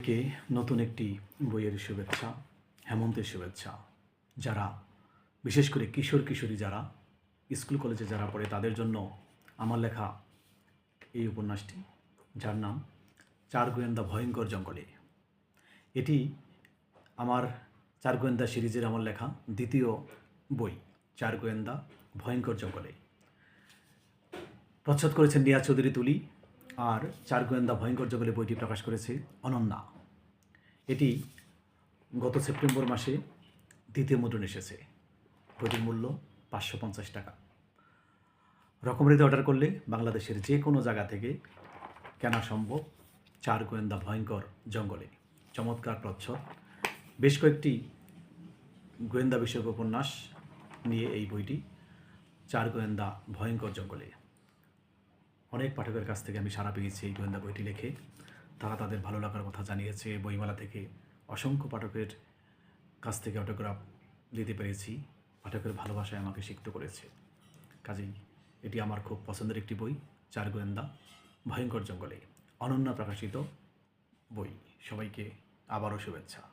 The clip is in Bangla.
কে নতুন একটি বইয়ের শুভেচ্ছা, হেমন্তের শুভেচ্ছা। যারা বিশেষ করে কিশোর কিশোরী যারা স্কুল কলেজে যারা পড়ে তাদের জন্য আমার লেখা এই উপন্যাসটি, যার নাম চার গোয়েন্দা ভয়ঙ্কর জঙ্গলে। এটি আমার চার গোয়েন্দা সিরিজের আমার লেখা দ্বিতীয় বই, চার গোয়েন্দা ভয়ঙ্কর জঙ্গলে। প্রচ্ছদ করেছেন নিয়াজ চৌধুরী তুলি, আর চার গোয়েন্দা ভয়ঙ্কর জঙ্গলে বইটি প্রকাশ করেছে অনন্যা। এটি গত সেপ্টেম্বর মাসে দ্বিতীয় মুদ্রণ এসেছে। বইটির মূল্য 550 টাকা। রকমারিতে অর্ডার করলে বাংলাদেশের যে কোনো জায়গা থেকে কেনা সম্ভব। চার গোয়েন্দা ভয়ঙ্কর জঙ্গলে চমৎকার প্রচ্ছদ, বেশ কয়েকটি গোয়েন্দা বিষয়ক উপন্যাস নিয়ে এই বইটি, চার গোয়েন্দা ভয়ঙ্কর জঙ্গলে। অনেক পাঠকের কাছ থেকে আমি সাড়া পেয়েছি এই গোয়েন্দা বইটি লিখে। তারা তাদের ভালো লাগার কথা জানিয়েছে। বইমেলা থেকে অসংখ্য পাঠকের কাছ থেকে অটোগ্রাফ দিতে পেরেছি। পাঠকের ভালোবাসায় আমাকে সিক্ত করেছে। কাজেই এটি আমার খুব পছন্দের একটি বই, চার গোয়েন্দা ভয়ঙ্কর জঙ্গলে, অনন্যা প্রকাশিত বই। সবাইকে আবারও শুভেচ্ছা।